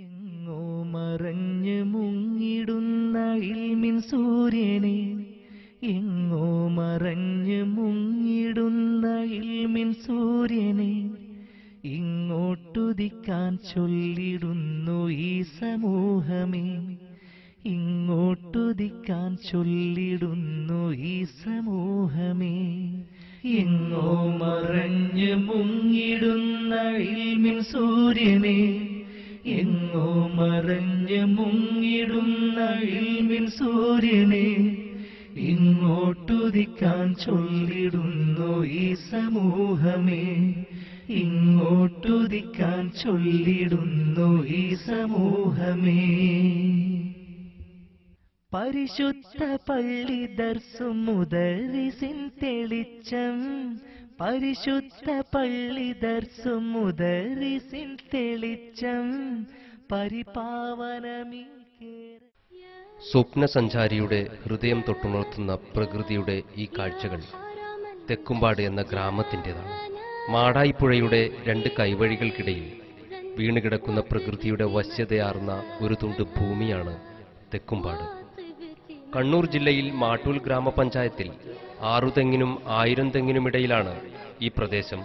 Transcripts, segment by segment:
എങ്ങോ മറഞ്ഞു മുങ്ങിടുന്ന ഇൽമിൻ സൂര്യനെ, എങ്ങോ മറഞ്ഞു മുങ്ങിടുന്ന ഇൽമിൻ സൂര്യനെ ഇങ്ങോട്ടുദിക്കാൻ ചൊല്ലിടുന്നു ഈ സമൂഹമേ, ഇങ്ങോട്ടുദിക്കാൻ ചൊല്ലിടുന്നു ഈ സമൂഹമേ. എങ്ങോ മറഞ്ഞു മുങ്ങിടുന്ന ഇൽമിൻ സൂര്യനെ, എങ്ങോ മറഞ്ഞു മുങ്ങിടുന്ന ഇൽമിൻ സൂര്യനെ ഇങ്ങോട്ടുദിക്കാൻ ചൊല്ലിടുന്നു ഈ സമൂഹമേ, ഇങ്ങോട്ടുദിക്കാൻ ചൊല്ലിടുന്നു ഈ സമൂഹമേ. പരിശുദ്ധ പള്ളി ദർസും മുദരിസിൻ തെളിച്ചം, പരിശുദ്ധ പള്ളി ദർസും മുദരിസിൻ തെളിച്ചം പരിപാവനമീ. സ്വപ്നസഞ്ചാരിയുടെ ഹൃദയം തൊട്ടുണർത്തുന്ന പ്രകൃതിയുടെ ഈ കാഴ്ചകൾ തെക്കുംപാട് എന്ന ഗ്രാമത്തിൻ്റെതാണ്. മാടായിപ്പുഴയുടെ രണ്ട് കൈവഴികൾക്കിടയിൽ വീണുകിടക്കുന്ന പ്രകൃതിയുടെ വശ്യതയാർന്ന ഒരു തുണ്ട് ഭൂമിയാണ് തെക്കുംപാട്. കണ്ണൂർ ജില്ലയിൽ മാട്ടൂൽ ഗ്രാമപഞ്ചായത്തിൽ 6 തെങ്ങിനും 1000 തെങ്ങിനുമിടയിലാണ് ഈ പ്രദേശം.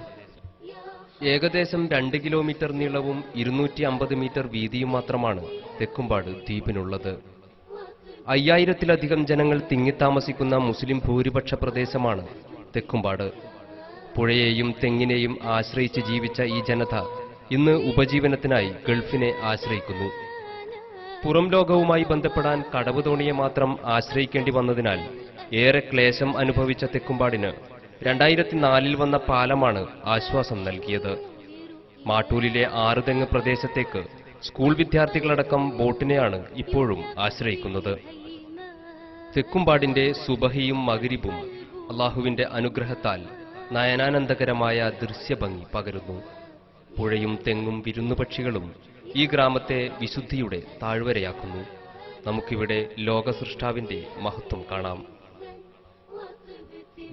ഏകദേശം 2 കിലോമീറ്റർ നീളവും 250 മീറ്റർ വീതിയും മാത്രമാണ് തെക്കുംപാട് ദ്വീപിനുള്ളത്. 5000-ലധികം ജനങ്ങൾ തിങ്ങിത്താമസിക്കുന്ന മുസ്ലിം ഭൂരിപക്ഷ പ്രദേശമാണ് തെക്കുംപാട്. പുഴയെയും തെങ്ങിനെയും ആശ്രയിച്ച് ജീവിച്ച ഈ ജനത ഇന്ന് ഉപജീവനത്തിനായി ഗൾഫിനെ ആശ്രയിക്കുന്നു. പുറം ലോകവുമായി ബന്ധപ്പെടാൻ കടവ് തോണിയെ മാത്രം ആശ്രയിക്കേണ്ടി വന്നതിനാൽ ഏറെ ക്ലേശം അനുഭവിച്ച തെക്കുംപാടിന് 2004-ൽ വന്ന പാലമാണ് ആശ്വാസം നൽകിയത്. മാട്ടൂലിലെ 6 തെങ്ങ് പ്രദേശത്തേക്ക് സ്കൂൾ വിദ്യാർത്ഥികളടക്കം ബോട്ടിനെയാണ് ഇപ്പോഴും ആശ്രയിക്കുന്നത്. തെക്കുംപാടിന്റെ സുബഹിയും മഗ്രിബും അള്ളാഹുവിന്റെ അനുഗ്രഹത്താൽ നയനാനന്ദകരമായ ദൃശ്യഭംഗി പകരുന്നു. പുഴയും തെങ്ങും വിരുന്നുപക്ഷികളും ഈ ഗ്രാമത്തെ വിശുദ്ധിയുടെ താഴ്വരയാക്കുന്നു. നമുക്കിവിടെ ലോകസൃഷ്ടാവിന്റെ മഹത്വം കാണാം.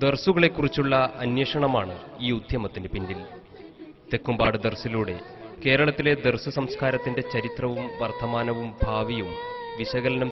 ദർസുകളെക്കുറിച്ചുള്ള അന്വേഷണമാണ് ഈ ഉദ്യമത്തിന് പിന്നിൽ. തെക്കുംപാട് ദർസിലൂടെ കേരളത്തിലെ ദർസ് സംസ്കാരത്തിന്റെ ചരിത്രവും വർത്തമാനവും ഭാവിയും വിശകലനം